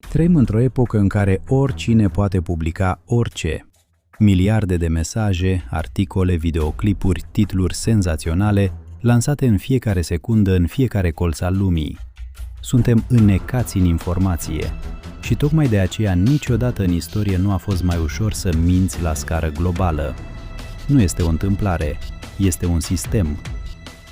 Trăim într-o epocă în care oricine poate publica orice. Miliarde de mesaje, articole, videoclipuri, titluri senzaționale, lansate în fiecare secundă, în fiecare colț al lumii. Suntem înnecați în informație și tocmai de aceea niciodată în istorie nu a fost mai ușor să minți la scară globală. Nu este o întâmplare, este un sistem.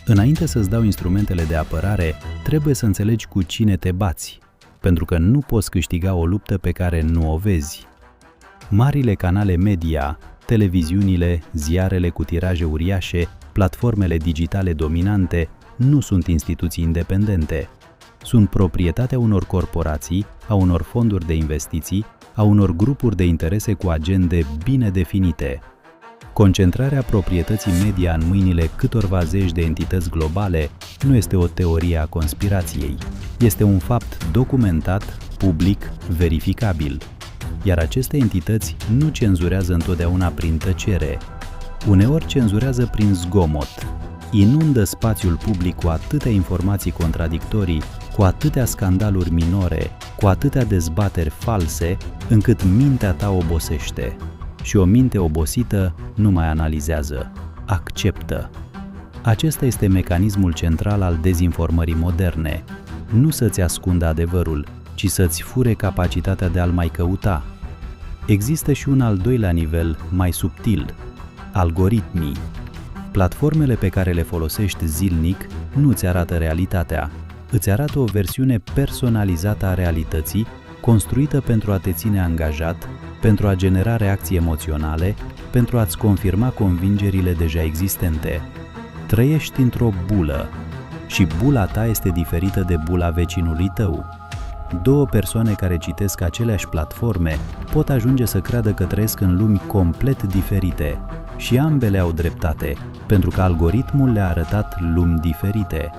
Înainte să-ți dau instrumentele de apărare, trebuie să înțelegi cu cine te bați, pentru că nu poți câștiga o luptă pe care nu o vezi. Marile canale media, televiziunile, ziarele cu tiraje uriașe, platformele digitale dominante nu sunt instituții independente. Sunt proprietatea unor corporații, a unor fonduri de investiții, a unor grupuri de interese cu agende bine definite. Concentrarea proprietății media în mâinile câtorva zeci de entități globale nu este o teorie a conspirației. Este un fapt documentat, public, verificabil. Iar aceste entități nu cenzurează întotdeauna prin tăcere. Uneori cenzurează prin zgomot. Inundă spațiul public cu atâtea informații contradictorii, cu atâtea scandaluri minore, cu atâtea dezbateri false, încât mintea ta obosește. Și o minte obosită nu mai analizează, acceptă. Acesta este mecanismul central al dezinformării moderne. Nu să-ți ascundă adevărul, ci să-ți fure capacitatea de a-l mai căuta. Există și un al doilea nivel, mai subtil, algoritmii. Platformele pe care le folosești zilnic nu îți arată realitatea, îți arată o versiune personalizată a realității, construită pentru a te ține angajat, pentru a genera reacții emoționale, pentru a-ți confirma convingerile deja existente. Trăiești într-o bulă și bula ta este diferită de bula vecinului tău. Două persoane care citesc aceleași platforme pot ajunge să creadă că trăiesc în lumi complet diferite și ambele au dreptate, pentru că algoritmul le-a arătat lumi diferite.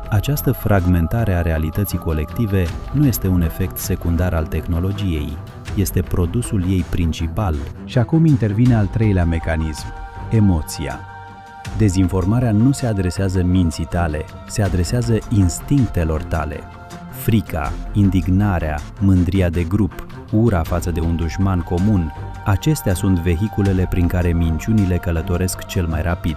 Această fragmentare a realității colective nu este un efect secundar al tehnologiei, este produsul ei principal. Și acum intervine al treilea mecanism, emoția. Dezinformarea nu se adresează minții tale, se adresează instinctelor tale. Frica, indignarea, mândria de grup, ura față de un dușman comun, acestea sunt vehiculele prin care minciunile călătoresc cel mai rapid.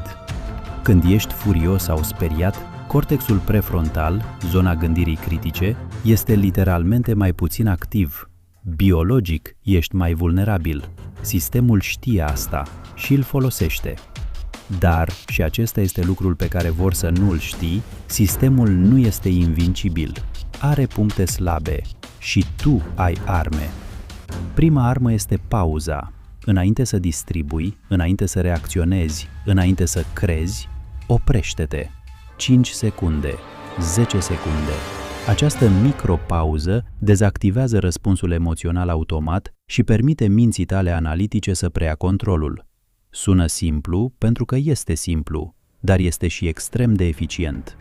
Când ești furios sau speriat, cortexul prefrontal, zona gândirii critice, este literalmente mai puțin activ. Biologic, ești mai vulnerabil. Sistemul știe asta și îl folosește. Dar, și acesta este lucrul pe care vor să nu-l știi, sistemul nu este invincibil. Are puncte slabe și tu ai arme. Prima armă este pauza. Înainte să distribui, înainte să reacționezi, înainte să crezi, oprește-te. 5 secunde, 10 secunde. Această micropauză dezactivează răspunsul emoțional automat și permite minții tale analitice să preia controlul. Sună simplu pentru că este simplu, dar este și extrem de eficient.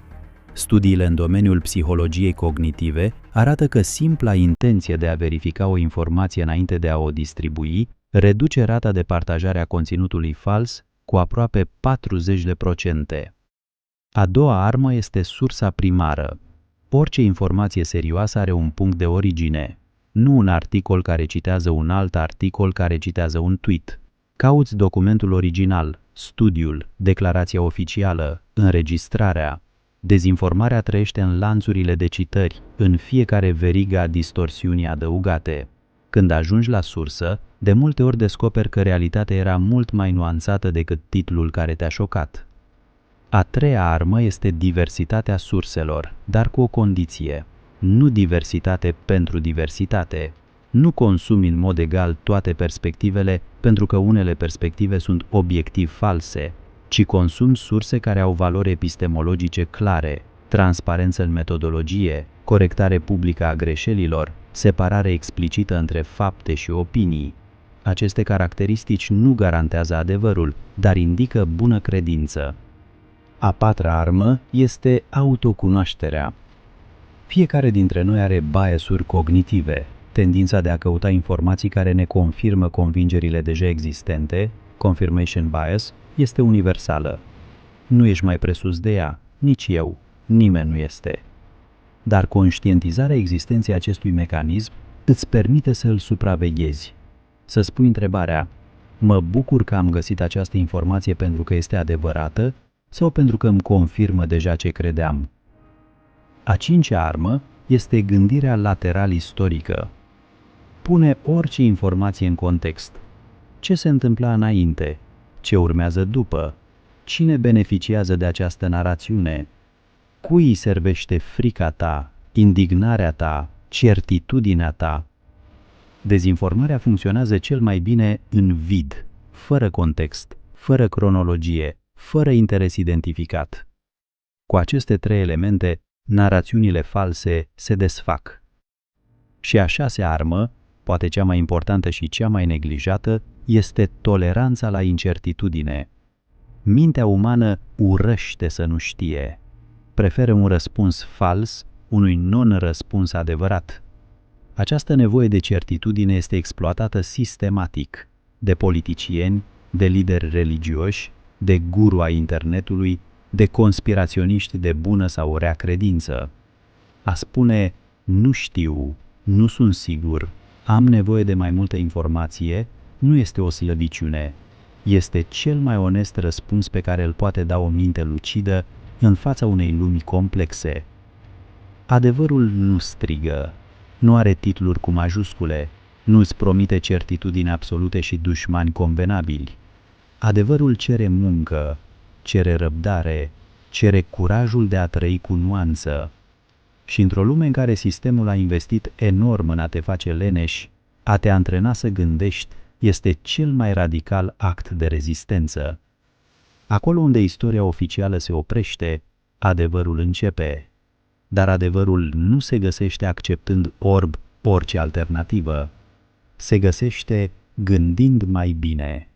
Studiile în domeniul psihologiei cognitive arată că simpla intenție de a verifica o informație înainte de a o distribui reduce rata de partajare a conținutului fals cu aproape 40%. A doua armă este sursa primară. Orice informație serioasă are un punct de origine, nu un articol care citează un alt articol care citează un tweet. Cauți documentul original, studiul, declarația oficială, înregistrarea. Dezinformarea trăiește în lanțurile de citări, în fiecare verigă a distorsiunii adăugate. Când ajungi la sursă, de multe ori descoperi că realitatea era mult mai nuanțată decât titlul care te-a șocat. A treia armă este diversitatea surselor, dar cu o condiție. Nu diversitate pentru diversitate. Nu consumi în mod egal toate perspectivele pentru că unele perspective sunt obiectiv false, ci consumi surse care au valori epistemologice clare, transparență în metodologie, corectare publică a greșelilor, separare explicită între fapte și opinii. Aceste caracteristici nu garantează adevărul, dar indică bună credință. A patra armă este autocunoașterea. Fiecare dintre noi are biasuri cognitive, tendința de a căuta informații care ne confirmă convingerile deja existente, confirmation bias, este universală. Nu ești mai presus de ea, nici eu, nimeni nu este. Dar conștientizarea existenței acestui mecanism îți permite să îl supraveghezi. Să spui întrebarea: mă bucur că am găsit această informație pentru că este adevărată sau pentru că îmi confirmă deja ce credeam? A cincea armă este gândirea lateral-istorică. Pune orice informație în context. Ce se întâmpla înainte? Ce urmează după? Cine beneficiază de această narațiune? Cui îi servește frica ta, indignarea ta, certitudinea ta? Dezinformarea funcționează cel mai bine în vid, fără context, fără cronologie, fără interes identificat. Cu aceste trei elemente, narațiunile false se desfac. Și a șasea armă, poate cea mai importantă și cea mai neglijată, este toleranța la incertitudine. Mintea umană urăște să nu știe. Preferă un răspuns fals unui non-răspuns adevărat. Această nevoie de certitudine este exploatată sistematic de politicieni, de lideri religioși, de guru ai internetului, de conspiraționiști de bună sau rea credință. A spune nu știu, nu sunt sigur, am nevoie de mai multă informație, nu este o slăbiciune. Este cel mai onest răspuns pe care îl poate da o minte lucidă în fața unei lumi complexe. Adevărul nu strigă, nu are titluri cu majuscule, nu îți promite certitudini absolute și dușmani convenabili. Adevărul cere muncă, cere răbdare, cere curajul de a trăi cu nuanță. Și într-o lume în care sistemul a investit enorm în a te face leneș, a te antrena să gândești este cel mai radical act de rezistență. Acolo unde istoria oficială se oprește, adevărul începe. Dar adevărul nu se găsește acceptând orb orice alternativă. Se găsește gândind mai bine.